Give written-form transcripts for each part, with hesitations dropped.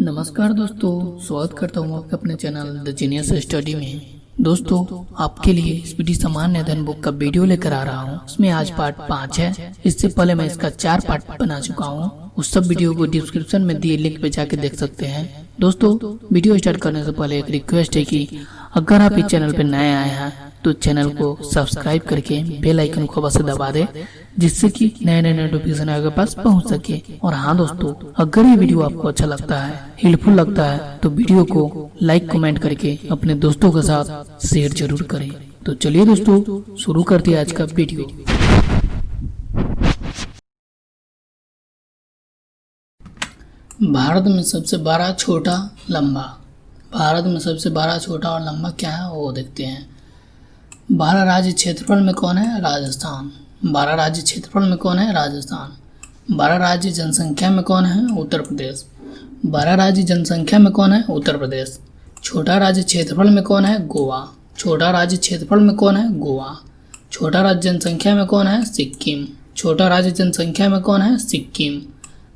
नमस्कार दोस्तों, स्वागत करता हूँ आपके अपने चैनल द जीनियस स्टडी में। दोस्तों, आपके लिए स्पीडी सामान्य अध्ययन बुक का वीडियो लेकर आ रहा हूँ। इसमें आज पार्ट 5 है। इससे पहले मैं इसका 4 पार्ट बना चुका हूँ। उस सब वीडियो को डिस्क्रिप्शन में दिए लिंक पे जाके देख सकते हैं। दोस्तों, वीडियो स्टार्ट करने से पहले एक रिक्वेस्ट है कि अगर आप इस चैनल पे नए आए हैं तो चैनल को सब्सक्राइब करके बेल आइकन को अवश्य दबा दे, जिससे कि नए नए नोटिफिकेशन आपके पास पहुंच सके। और हाँ दोस्तों, अगर ये वीडियो आपको अच्छा लगता है, हेल्पफुल लगता है, तो वीडियो को लाइक कमेंट करके अपने दोस्तों के साथ शेयर जरूर करें। तो चलिए दोस्तों, शुरू करते हैं आज का वीडियो। भारत में सबसे बड़ा, छोटा, लंबा। भारत में सबसे बड़ा, छोटा और लंबा क्या है वो देखते हैं। 12 राज्य क्षेत्रफल में कौन है? राजस्थान। 12 राज्य क्षेत्रफल में कौन है? राजस्थान। 12 राज्य जनसंख्या में कौन है? उत्तर प्रदेश। 12 राज्य जनसंख्या में कौन है? उत्तर प्रदेश। छोटा राज्य क्षेत्रफल में कौन है? गोवा। छोटा राज्य क्षेत्रफल में कौन है? गोवा। छोटा राज्य जनसंख्या में कौन है? सिक्किम। छोटा राज्य जनसंख्या में कौन है? सिक्किम।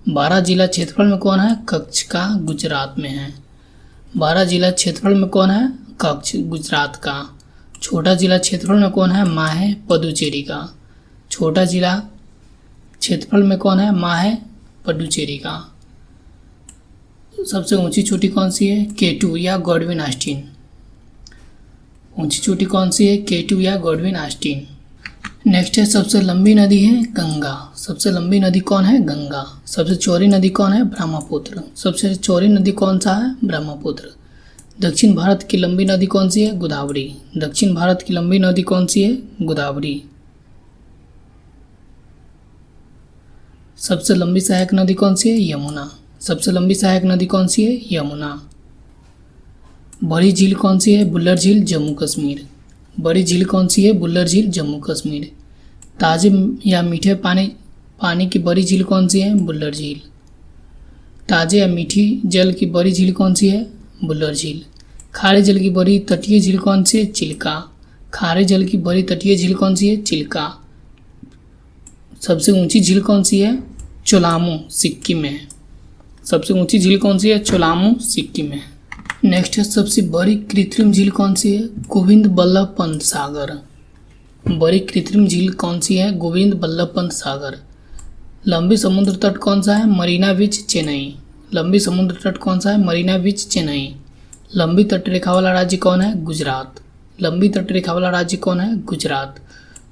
12 जिला क्षेत्रफल में कौन है? कच्छ का, गुजरात में है। 12 जिला क्षेत्रफल में कौन है? कच्छ, गुजरात का। छोटा जिला क्षेत्रफल में कौन है? माहे, पुडुचेरी का। छोटा जिला क्षेत्रफल में कौन है? माहे, पुडुचेरी का। सबसे ऊंची चोटी कौन सी है? K2 या गॉडविन ऑस्टिन। ऊंची चोटी कौन सी है? K2 या गॉडविन ऑस्टिन। नेक्स्ट है, सबसे लंबी नदी है गंगा। सबसे लंबी नदी कौन है? गंगा। सबसे चौड़ी नदी कौन है? ब्रह्मपुत्र। सबसे चौड़ी नदी कौन सा है? ब्रह्मपुत्र। दक्षिण भारत की लंबी नदी कौन सी है? गोदावरी। दक्षिण भारत की लंबी नदी कौन सी है? गोदावरी। सबसे लंबी सहायक नदी कौन सी है? यमुना। सबसे लंबी सहायक नदी कौन सी है? यमुना। बड़ी झील कौन सी है? बुल्लर झील, जम्मू कश्मीर। बड़ी झील कौन सी है? बुल्लर झील, जम्मू कश्मीर। ताजे या मीठे पानी की बड़ी झील कौन सी है? बुल्लर झील। ताजे या मीठी जल की बड़ी झील कौन सी है? बुल्लर झील। खारे जल की बड़ी तटीय झील कौन सी है? चिल्का। खारे जल की बड़ी तटीय झील कौन सी है? चिल्का। सबसे ऊंची झील कौन सी है? चोलामू, सिक्किम में है। सबसे ऊंची झील कौन सी है? चोलामू, सिक्किम में है। नेक्स्ट है, सबसे बड़ी कृत्रिम झील कौन सी है? गोविंद बल्लभ पंत सागर। बड़ी कृत्रिम झील कौन सी है? गोविंद बल्लभ पंत सागर। लंबी समुद्र तट कौन सा है? मरीना बीच, चेन्नई। लंबी समुद्र तट कौन सा है? मरीना बीच, चेन्नई। लंबी तटरेखा वाला राज्य कौन है? गुजरात। लंबी तटरेखा वाला राज्य कौन है? गुजरात।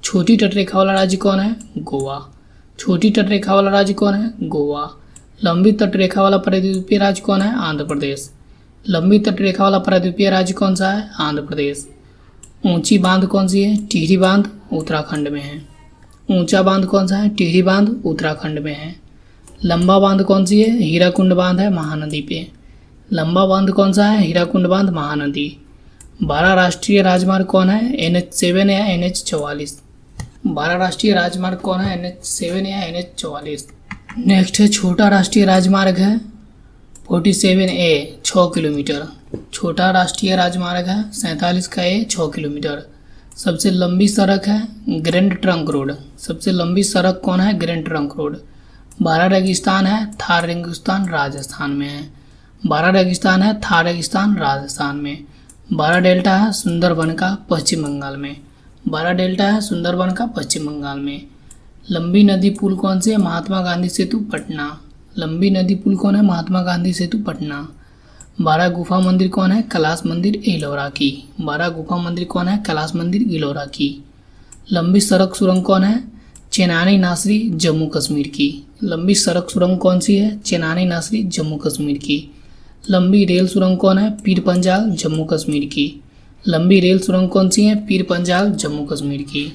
छोटी तटरेखा वाला राज्य कौन है? गोवा। छोटी तटरेखा वाला राज्य कौन है? गोवा। लंबी तटरेखा वाला प्रायद्वीपीय राज्य कौन है? आंध्र प्रदेश। लंबी तटरेखा वाला प्रायद्वीपीय राज्य कौन सा है? आंध्र प्रदेश। ऊंची बांध कौन सी है? टिहरी बांध, उत्तराखंड में है। ऊंचा बांध कौन सा है? टिहरी बांध, उत्तराखंड में है। लंबा बांध कौन सी है? हीराकुंड बांध है, महानदी पे। लंबा बांध कौन सा है? हीराकुंड बांध, महानदी। 12 राष्ट्रीय राजमार्ग कौन है? NH7 या NH44। 12 राष्ट्रीय राजमार्ग कौन है? NH7 या NH44। नेक्स्ट है, छोटा राष्ट्रीय राजमार्ग है 47A, 6 किलोमीटर। छोटा राष्ट्रीय राजमार्ग है 47 का A, 6 किलोमीटर। सबसे लंबी सड़क है ग्रैंड ट्रंक रोड। सबसे लंबी सड़क कौन है? Grand trunk road. 12 रेगिस्तान है, थार रेगिस्तान, राजस्थान में है। 12 रेगिस्तान है, थार रेगिस्तान, राजस्थान में। 12 डेल्टा है, सुंदरबन का, पश्चिम बंगाल में। 12 डेल्टा है, सुंदरबन का, पश्चिम बंगाल में। लंबी नदी पुल कौन सी है? महात्मा गांधी सेतु, पटना। लंबी नदी पुल कौन है? महात्मा गांधी सेतु, पटना। 12 गुफा मंदिर कौन है? कैलाश मंदिर, एलोरा की। 12 गुफा मंदिर कौन है? कैलाश मंदिर, एलोरा की। लंबी सड़क सुरंग कौन है? चेनानी नासरी, जम्मू कश्मीर की। लंबी सड़क सुरंग कौन सी है? चेनानी नासरी, जम्मू कश्मीर की। लंबी रेल सुरंग कौन है? पीर पंजाल, जम्मू कश्मीर की। लंबी रेल सुरंग कौन सी है? पीर पंजाल, जम्मू कश्मीर की।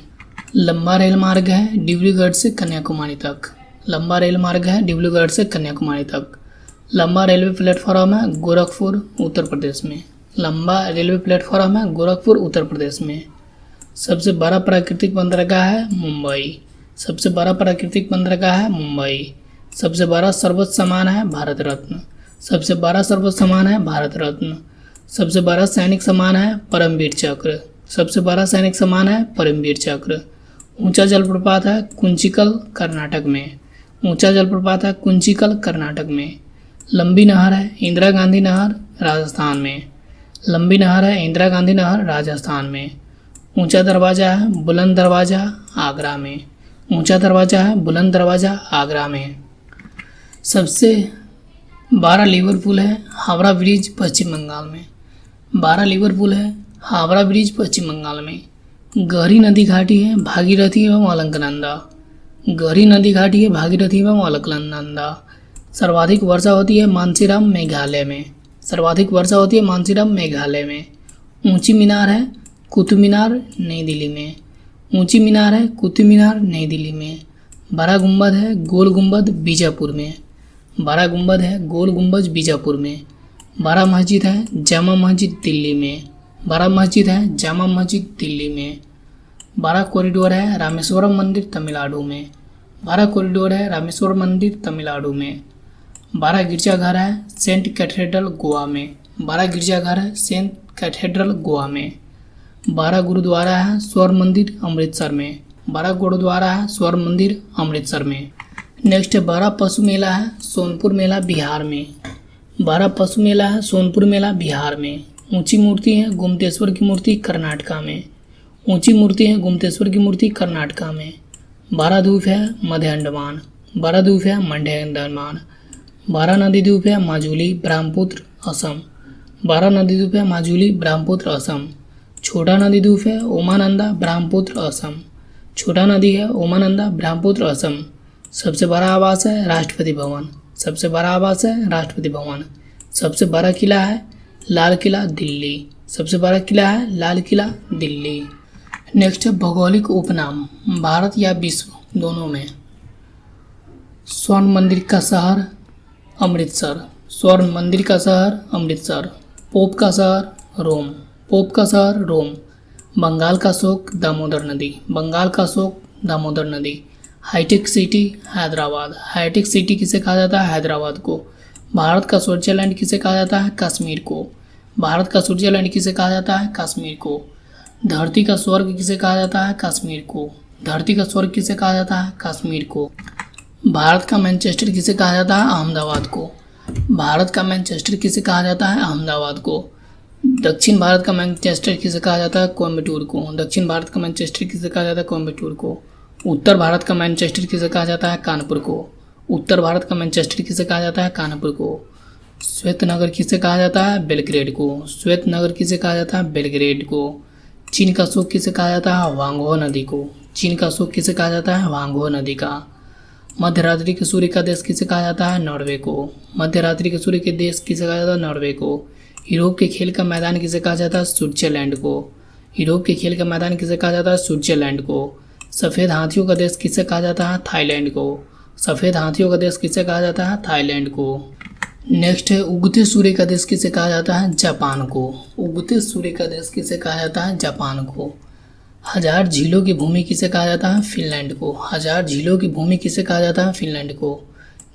लंबा रेल मार्ग है डिब्रूगढ़ से कन्याकुमारी तक। लंबा रेल मार्ग है डिब्रूगढ़ से कन्याकुमारी तक। लंबा रेलवे प्लेटफॉर्म है गोरखपुर, उत्तर प्रदेश में। लंबा रेलवे प्लेटफॉर्म है गोरखपुर, उत्तर प्रदेश में। सबसे बड़ा प्राकृतिक बंदरगाह है मुंबई। सबसे बड़ा प्राकृतिक बंदरगाह है मुंबई। सबसे बड़ा सर्वोच्च सम्मान है भारत रत्न। सबसे बड़ा सर्वोच्च सम्मान है भारत रत्न। सबसे बड़ा सैनिक सम्मान है परमवीर चक्र। सबसे बड़ा सैनिक सम्मान है परमवीर चक्र। ऊंचा जलप्रपात है कुंचिकल, कर्नाटक में। ऊंचा जलप्रपात है कुंचिकल, कर्नाटक में। लंबी नहर है इंदिरा गांधी नहर राजस्थान में। लंबी नहर है इंदिरा गांधी नहर राजस्थान में। ऊंचा दरवाज़ा है बुलंद दरवाज़ा आगरा में। ऊंचा दरवाज़ा है बुलंद दरवाज़ा आगरा में। सबसे 12 लिवरपूल है हावड़ा ब्रिज पश्चिम बंगाल में। 12 लिवरपूल है हावड़ा ब्रिज पश्चिम बंगाल में। गहरी नदी घाटी है भागीरथी एवं अलकनंदा। गहरी नदी घाटी है भागीरथी एवं अलकनंदा। सर्वाधिक वर्षा होती है मानसीराम मेघालय में। सर्वाधिक वर्षा होती है मानसीराम मेघालय में। ऊंची मीनार है कुतुब मीनार नई दिल्ली में। ऊंची मीनार है कुतुब मीनार नई दिल्ली में। बड़ा गुंबद है गोल गुंबद बीजापुर में। बड़ा गुंबद है गोल गुंबज बीजापुर में। बड़ा मस्जिद है जामा मस्जिद दिल्ली में। बड़ा मस्जिद है जामा मस्जिद दिल्ली में। बड़ा कॉरिडोर है रामेश्वरम मंदिर तमिलनाडु में। बड़ा कॉरिडोर है रामेश्वरम मंदिर तमिलनाडु में। 12 गिरजाघर है सेंट कैथेड्रल गोवा में। 12 गिरजाघर है सेंट कैथेड्रल गोवा में। 12 गुरुद्वारा है स्वर्ण मंदिर अमृतसर में। 12 गुरुद्वारा है स्वर्ण मंदिर अमृतसर में। नेक्स्ट 12 पशु मेला है सोनपुर मेला बिहार में। 12 पशु मेला है सोनपुर मेला बिहार में। ऊंची मूर्ति है गोमतेश्वर की मूर्ति कर्नाटका में। ऊंची मूर्ति है गोमतेश्वर की मूर्ति कर्नाटका में। 12 द्वीप है मध्य अंडमान। 12 द्वीप है मध्य अंडमान। 12 नदी द्वीप है माजुली ब्रह्मपुत्र असम। 12 नदी द्वीप है माजुली ब्रह्मपुत्र असम। छोटा नदी द्वीप है ओमानंदा ब्रह्मपुत्र असम। छोटा नदी है ओमानंदा ब्रह्मपुत्र असम। सबसे बड़ा आवास है राष्ट्रपति भवन। सबसे बड़ा आवास है राष्ट्रपति भवन। सबसे बड़ा किला है लाल किला दिल्ली। सबसे बड़ा किला है लाल किला दिल्ली। नेक्स्ट है भौगोलिक उपनाम भारत या विश्व दोनों में। स्वर्ण मंदिर का शहर अमृतसर। स्वर्ण मंदिर का शहर अमृतसर। पोप का शहर रोम। पोप का शहर रोम। बंगाल का शोक दामोदर नदी। बंगाल का शोक दामोदर नदी। हाईटेक सिटी हैदराबाद। हाईटेक सिटी किसे कहा जाता है हैदराबाद को। भारत का स्विट्जरलैंड किसे कहा जाता है कश्मीर को। भारत का स्विट्जरलैंड किसे कहा जाता है कश्मीर को। धरती का स्वर्ग किसे कहा जाता है कश्मीर को। धरती का स्वर्ग किसे कहा जाता है कश्मीर को। भारत का मैनचेस्टर किसे कहा जाता है अहमदाबाद को। भारत का मैनचेस्टर किसे कहा जाता है अहमदाबाद को। दक्षिण भारत का मैनचेस्टर किसे कहा जाता है कोयम्बटूर को। दक्षिण भारत का मैनचेस्टर किसे कहा जाता है कोयम्बटूर को। उत्तर भारत का मैनचेस्टर किसे कहा जाता है कानपुर को। उत्तर भारत का मैनचेस्टर किसे कहा जाता है कानपुर को। श्वेत नगर किसे कहा जाता है बेलग्रेड को। श्वेत नगर किसे कहा जाता है बेलग्रेड को। चीन का शोक किसे कहा जाता है वांगहो नदी को। चीन का शोक किसे कहा जाता है वांगहो नदी का। मध्यरात्रि के सूर्य का देश किसे कहा जाता है नॉर्वे को। मध्यरात्रि के सूर्य के देश किसे कहा जाता है नॉर्वे को। यूरोप के खेल का मैदान किसे कहा जाता है स्विट्जरलैंड को। यूरोप के खेल का मैदान किसे कहा जाता है स्विट्जरलैंड को। सफ़ेद हाथियों का देश किसे कहा जाता है थाईलैंड को। सफ़ेद हाथियों का देश किसे कहा जाता है थाईलैंड को। नेक्स्ट है उगते सूर्य का देश किसे कहा जाता है जापान को। उगते सूर्य का देश किसे कहा जाता है जापान को। 1000 झीलों की भूमि किसे कहा जाता है फिनलैंड को। 1000 झीलों की भूमि किसे कहा जाता है फिनलैंड को।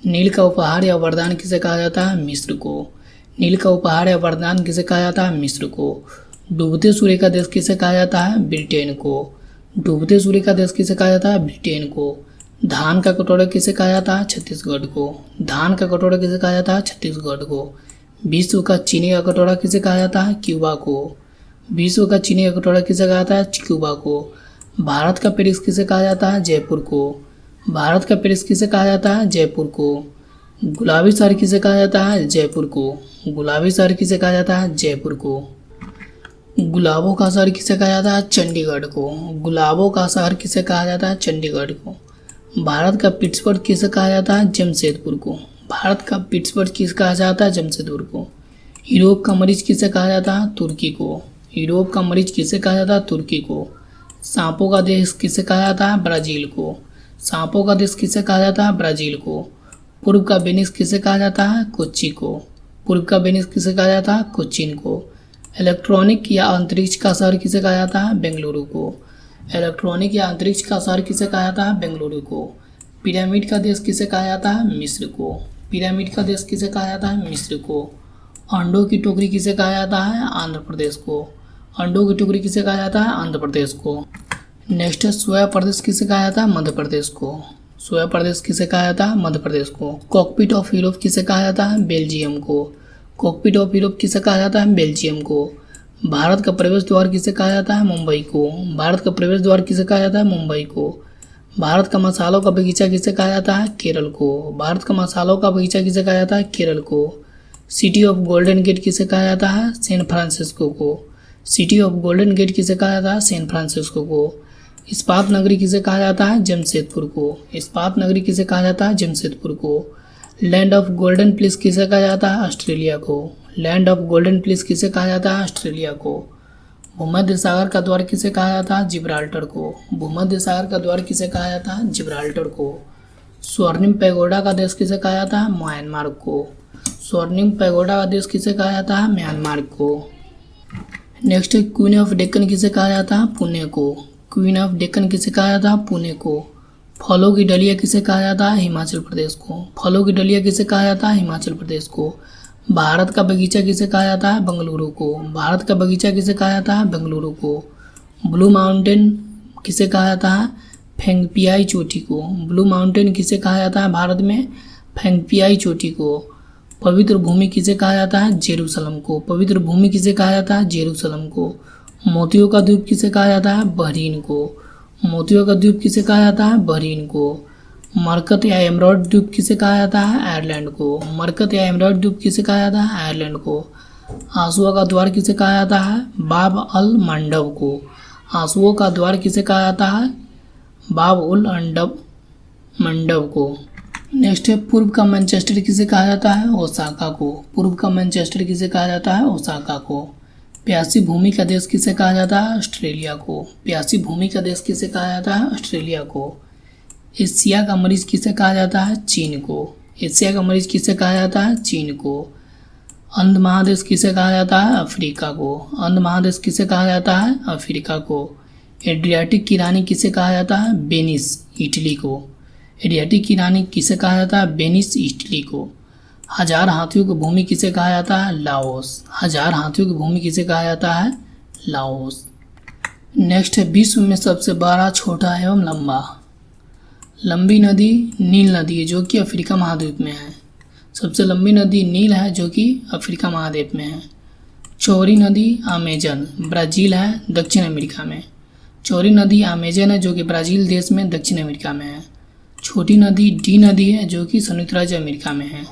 नील का उपहार या वरदान किसे कहा जाता है मिस्र को। नील का उपहार या वरदान किसे कहा जाता है मिस्र को। डूबते सूर्य का देश किसे कहा जाता है ब्रिटेन को। डूबते सूर्य का देश किसे कहा जाता है ब्रिटेन को। धान का कटोरा किसे कहा जाता है छत्तीसगढ़ को। धान का कटोरा किसे कहा जाता है छत्तीसगढ़ को। विश्व का चीनी का कटोरा किसे कहा जाता है क्यूबा को। विश्व का चीनी का कटोरा किसे कहा जाता है क्यूबा को। भारत का पेरिस किसे कहा जाता है जयपुर को। भारत का पेरिस किसे कहा जाता है जयपुर को। गुलाबी शहर किसे कहा जाता है जयपुर को। गुलाबी शहर किसे कहा जाता है जयपुर को। गुलाबों का शहर किसे कहा जाता है चंडीगढ़ को। गुलाबों का शहर किसे कहा जाता है चंडीगढ़ को। भारत का पिट्सबर्ग किसे कहा जाता है जमशेदपुर को। भारत का पिट्सबर्ग किसे कहा जाता है जमशेदपुर को। यूरोप का मरीज किसे कहा जाता है तुर्की को। यूरोप का मरीज किसे कहा जाता है तुर्की को। सांपों का देश किसे कहा जाता है ब्राज़ील को। सांपों का देश किसे कहा जाता है ब्राज़ील को। पूर्व का वेनिस किसे कहा जाता है कोच्चि को। पूर्व का वेनिस किसे कहा जाता है कोच्चिन को। इलेक्ट्रॉनिक या अंतरिक्ष का शहर किसे कहा जाता है बेंगलुरु को। इलेक्ट्रॉनिक या अंतरिक्ष का शहर किसे कहा जाता है बेंगलुरु को। पिरामिड का देश किसे कहा जाता है मिस्र को। पिरामिड का देश किसे कहा जाता है मिस्र को। अंडों की टोकरी किसे कहा जाता है आंध्र प्रदेश को। अंडों की टोकरी किसे कहा जाता है आंध्र प्रदेश को। नेक्स्ट है सोया प्रदेश किसे कहा जाता है मध्य प्रदेश को। सोया प्रदेश किसे कहा जाता है? मध्य प्रदेश को। कॉकपिट ऑफ यूरोप किसे कहा जाता है? बेल्जियम को। कॉकपिट ऑफ यूरोप किसे कहा जाता है? बेल्जियम को। भारत का प्रवेश द्वार किसे कहा जाता है? मुंबई को। भारत का प्रवेश द्वार किसे कहा जाता है? मुंबई को। भारत का मसालों का बगीचा किसे कहा जाता है? केरल को। भारत का मसालों का बगीचा किसे कहा जाता है? केरल को। सिटी ऑफ गोल्डन गेट किसे कहा जाता है? सैन फ्रांसिस्को को। सिटी ऑफ गोल्डन गेट किसे कहा जाता है? सैन फ्रांसिस्को को। इस्पात नगरी किसे कहा जाता है? जमशेदपुर को। इस्पात नगरी किसे कहा जाता है? जमशेदपुर को। लैंड ऑफ गोल्डन प्लेस किसे कहा जाता है? ऑस्ट्रेलिया को। लैंड ऑफ गोल्डन प्लेस किसे कहा जाता है? ऑस्ट्रेलिया को। भूमध्य सागर का द्वार किसे कहा जाता है? जिब्राल्टर को। भूमध्य सागर का द्वार किसे कहा जाता है? जिब्राल्टर को। स्वर्णिम पैगोडा का देश किसे कहा जाता है? म्यांमार को। स्वर्णिम पैगोडा का देश किसे कहा जाता है? म्यांमार को। नेक्स्ट, क्वीन ऑफ डेक्कन किसे कहा जाता है? पुणे को। क्वीन ऑफ डेक्कन किसे कहा जाता है? पुणे को। फलों की डलिया किसे कहा जाता है? हिमाचल प्रदेश को। फलों की डलिया किसे कहा जाता है? हिमाचल प्रदेश को। भारत का बगीचा किसे कहा जाता है? बेंगलुरु को। भारत का बगीचा किसे कहा जाता है? बेंगलुरु को। ब्लू माउंटेन किसे कहा जाता है? फेंगपियाई चोटी को। ब्लू माउंटेन किसे कहा जाता है भारत में? फेंगपियाई चोटी को। पवित्र भूमि किसे कहा जाता है? जेरूसलम को। पवित्र भूमि किसे कहा जाता है? जेरूसलम को। मोतियों का द्वीप किसे कहा जाता है? बहरीन को। मोतियों का द्वीप किसे कहा जाता है? बहरीन को। मरकत या एमराल्ड द्वीप किसे कहा जाता है? आयरलैंड को। मरकत या एमराल्ड द्वीप किसे कहा जाता है? आयरलैंड को। आंसुओं का द्वार किसे कहा जाता है? बाब अल मंडब को। आंसुओं का द्वार किसे कहा जाता है? बाब उल अंडब मंडब को। नेक्स्ट है, पूर्व का मैनचेस्टर किसे कहा जाता है? ओसाका को। पूर्व का मैनचेस्टर किसे कहा जाता है? ओसाका को। प्यासी भूमि का देश किसे कहा जाता है? ऑस्ट्रेलिया को। प्यासी भूमि का देश किसे कहा जाता है? ऑस्ट्रेलिया को। एशिया का मरीज किसे कहा जाता है? चीन को। एशिया का मरीज किसे कहा जाता है? चीन को। अंध महादेश किसे कहा जाता है? अफ्रीका को। अंध महादेश किसे कहा जाता है? अफ्रीका को। एड्रियाटिक की रानी किसे कहा जाता है? वेनिस, इटली को। एड्रियाटिक की रानी किसे कहा जाता है? वेनिस, इटली को। हजार हाथियों की भूमि किसे कहा जाता है? लाओस। हजार हाथियों की भूमि किसे कहा जाता है? लाओस। नेक्स्ट है, विश्व में सबसे बड़ा, छोटा एवं लंबी नदी नील नदी है जो कि अफ्रीका महाद्वीप में है। सबसे लंबी नदी नील है जो कि अफ्रीका महाद्वीप में है। चौड़ी नदी अमेजन ब्राज़ील है, दक्षिण अमेरिका में। चौड़ी नदी अमेजन है जो कि ब्राज़ील देश में दक्षिण अमेरिका में है। छोटी नदी डी नदी है जो कि संयुक्त राज्य अमेरिका में है।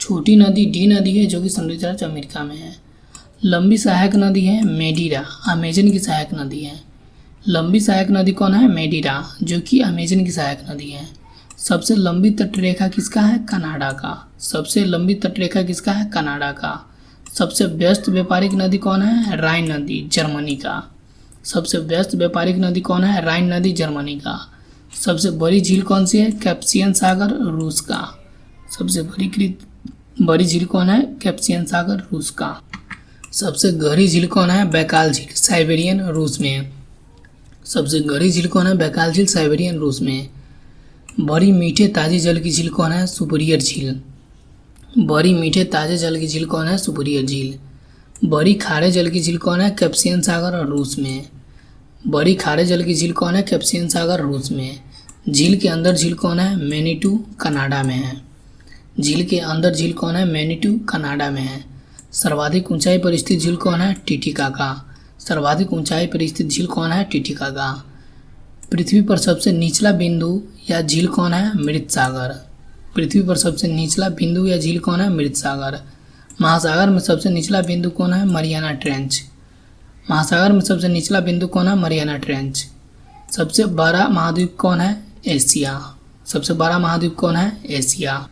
छोटी नदी डी नदी है जो कि संयुक्त राज्य अमेरिका में है। लंबी सहायक नदी है मेडीरा, अमेजन की सहायक नदी है। लंबी सहायक नदी कौन है? मेडीरा, जो कि अमेजन की सहायक नदी है। सबसे लंबी तटरेखा किसका है? कनाडा का। सबसे लंबी तटरेखा किसका है? कनाडा का। सबसे व्यस्त व्यापारिक नदी कौन है? राइन नदी, जर्मनी का। सबसे व्यस्त व्यापारिक नदी कौन है? राइन नदी, जर्मनी का। सबसे बड़ी झील कौन सी है? कैस्पियन सागर, रूस का। सबसे बड़ी झील कौन है? कैस्पियन सागर, रूस का। सबसे गहरी झील कौन है? बैकाल झील, साइबेरियन, रूस में। सबसे गहरी झील कौन है? बैकाल झील, साइबेरियन, रूस में। बड़ी मीठे ताजे जल की झील कौन है? सुपीरियर झील। बड़ी मीठे ताजे जल की झील कौन है? सुपीरियर झील। बड़ी खारे जल की झील कौन है? कैस्पियन सागर और रूस में। बड़ी खारे जल की झील कौन है? कैस्पियन सागर, रूस में। झील के अंदर झील कौन है? मैनीटू, कनाडा में है। झील के अंदर झील कौन है? मैनीटू, कनाडा में है। सर्वाधिक ऊंचाई पर स्थित झील कौन है? टिटिकाका। सर्वाधिक ऊंचाई पर स्थित झील कौन है? टिटिकाका। पृथ्वी पर सबसे निचला बिंदु या झील कौन है? मृत सागर। पृथ्वी पर सबसे निचला बिंदु या झील कौन है? मृत सागर। महासागर में सबसे निचला बिंदु कौन है? Mariana trench. महासागर में सबसे निचला बिंदु कौन है? Mariana trench. सबसे बड़ा महाद्वीप कौन है? एशिया। सबसे बड़ा महाद्वीप कौन है? एशिया।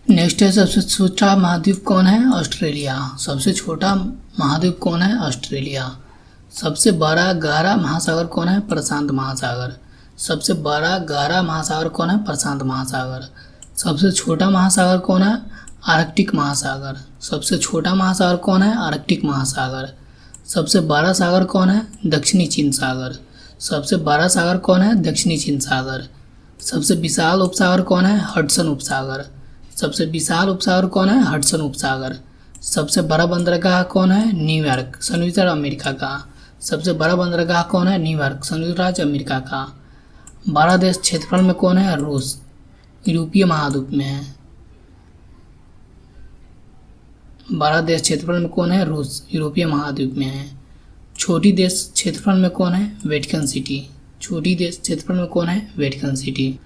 नेक्स्ट है, सबसे छोटा महाद्वीप कौन है? ऑस्ट्रेलिया। सबसे छोटा महाद्वीप कौन है? ऑस्ट्रेलिया। सबसे बड़ा गहरा महासागर कौन है? प्रशांत महासागर। सबसे बड़ा गहरा महासागर कौन है? प्रशांत महासागर। सबसे छोटा महासागर कौन है? आर्कटिक महासागर। सबसे छोटा महासागर कौन है? आर्कटिक महासागर। सबसे बड़ा सागर कौन है? दक्षिणी चीन सागर। सबसे बड़ा सागर कौन है? दक्षिणी चीन सागर। सबसे विशाल उपसागर कौन है? हडसन उपसागर। सबसे विशाल उपसागर कौन है? हडसन उपसागर। सबसे बड़ा बंदरगाह कौन है? न्यूयॉर्क, संयुक्त राज्य अमेरिका का। सबसे बड़ा बंदरगाह कौन है? न्यूयॉर्क, संयुक्त राज्य अमेरिका का। बड़ा देश क्षेत्रफल में कौन है? रूस। यूरोपीय महाद्वीप में है। 12 देश क्षेत्रफल में कौन है? रूस, यूरोपीय महाद्वीप में है। छोटी देश क्षेत्रफल में कौन है? वेटिकन सिटी, छोटी देश क्षेत्रफल में कौन है? Vatican city.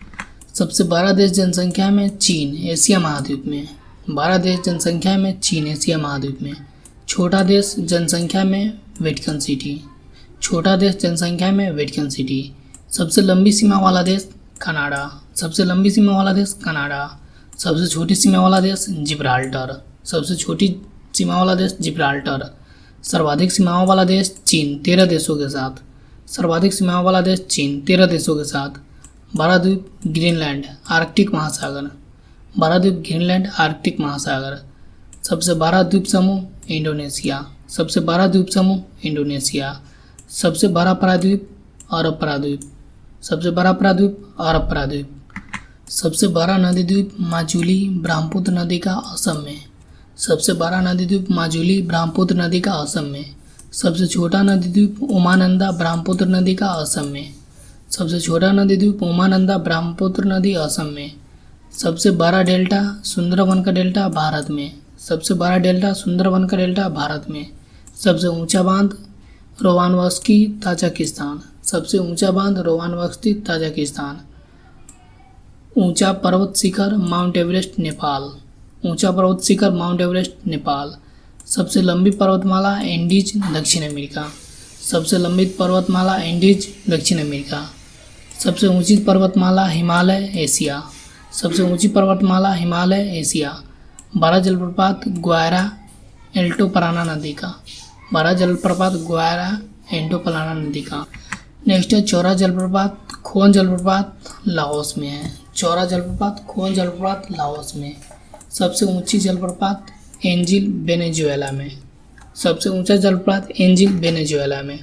सबसे बड़ा देश जनसंख्या में चीन, एशिया महाद्वीप में। 12 देश जनसंख्या में चीन, एशिया महाद्वीप में। छोटा देश जनसंख्या में वेटिकन सिटी, छोटा देश जनसंख्या में वेटिकन सिटी। सबसे लंबी सीमा वाला देश कनाडा, सबसे लंबी सीमा वाला देश कनाडा। सबसे छोटी सीमा वाला देश जिब्राल्टर, सबसे छोटी सीमा वाला देश जिब्राल्टर। सर्वाधिक सीमाओं वाला देश चीन, 13 देशों के साथ। सर्वाधिक सीमाओं वाला देश चीन, 13 देशों के साथ। 12 द्वीप ग्रीनलैंड, आर्कटिक महासागर। 12 द्वीप ग्रीनलैंड, आर्कटिक महासागर। सबसे 12 द्वीप समूह इंडोनेशिया, सबसे 12 द्वीप समूह इंडोनेशिया। सबसे बड़ा प्रायद्वीप अरब प्रायद्वीप, सबसे बड़ा प्रायद्वीप अरब प्रायद्वीप। सबसे बड़ा नदी द्वीप माजुली, ब्रह्मपुत्र नदी का असम में। सबसे बड़ा नदी द्वीप माजुली, ब्रह्मपुत्र नदी का असम में। सबसे छोटा नदी द्वीप उमानंदा, ब्रह्मपुत्र नदी का असम में। सबसे छोटा नदी द्वीप उमानंदा, ब्रह्मपुत्र नदी असम में। सबसे बड़ा डेल्टा सुंदरवन का डेल्टा भारत में, सबसे बड़ा डेल्टा सुंदरवन का डेल्टा भारत में। सबसे ऊंचा बांध रोवानवस्की, ताजिकिस्तान, सबसे ऊंचा बांध रोवानवस्की, ताजिकिस्तान। ऊंचा पर्वत शिखर माउंट एवरेस्ट, नेपाल, ऊंचा पर्वत शिखर माउंट एवरेस्ट, नेपाल। सबसे लंबी पर्वतमाला एंडीज, दक्षिण अमेरिका, सबसे लंबी पर्वतमाला एंडीज, दक्षिण अमेरिका। सबसे ऊंची पर्वतमाला हिमालय, एशिया, सबसे ऊंची पर्वतमाला हिमालय, एशिया। 12 जलप्रपात ग्वायरा एल्टो पराना नदी का, 12 जलप्रपात ग्वायरा एल्टो पराना नदी का। नेक्स्ट है चौरा जलप्रपात, खोन जलप्रपात लाओस में है। चौरा जलप्रपात, खोन जलप्रपात लाओस में। सबसे ऊंची जलप्रपात एंजिल, वेनेजुएला में, सबसे ऊंचा जलप्रपात एंजिल, वेनेजुएला में।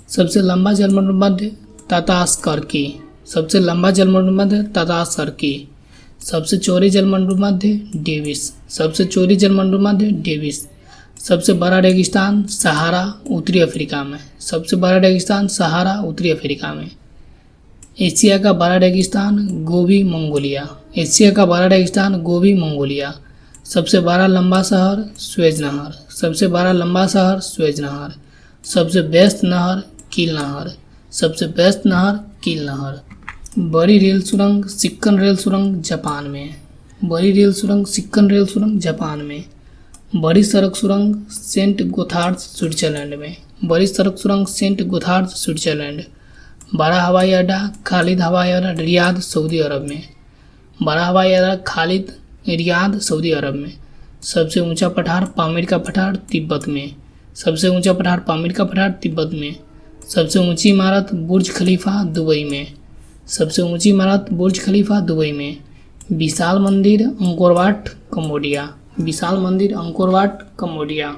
सबसे लंबा जलप्रपात तातासकर्की, सबसे लंबा जलप्रपात तातासकर्की। सबसे चौड़ी जलप्रपात डेविस, सबसे चौड़ी जलप्रपात डेविस। सबसे बड़ा रेगिस्तान सहारा, उत्तरी अफ्रीका में, सबसे बड़ा रेगिस्तान सहारा, उत्तरी अफ्रीका में। एशिया का बड़ा रेगिस्तान गोबी, मंगोलिया, एशिया का बड़ा रेगिस्तान गोबी, मंगोलिया। सबसे बड़ा लंबा शहर स्वेज नहर, सबसे बड़ा लंबा शहर स्वेज नहर। सबसे व्यस्त नहर कील नहर, सबसे व्यस्त नहर कील नहर। बड़ी रेल सुरंग सिक्कन रेल सुरंग जापान में, बड़ी रेल सुरंग सिक्कन रेल सुरंग जापान में। बड़ी सड़क सुरंग सेंट गोथार्ड, स्विट्जरलैंड में, बड़ी सड़क सुरंग सेंट गोथार्ड, स्विट्जरलैंड। बड़ा हवाई अड्डा खालिद हवाई अड्डा, रियाद, सऊदी अरब में, बड़ा हवाई अड्डा खालिद, रियाद, सऊदी अरब में। सबसे ऊंचा पठार पामीर का पठार, तिब्बत में, सबसे ऊंचा पठार पामीर का पठार, तिब्बत में। सबसे ऊंची इमारत बुर्ज खलीफा, दुबई में, सबसे ऊंची इमारत बुर्ज खलीफा, दुबई में। विशाल मंदिर अंकोर वाट, कंबोडिया, विशाल मंदिर अंकोर वाट, कंबोडिया।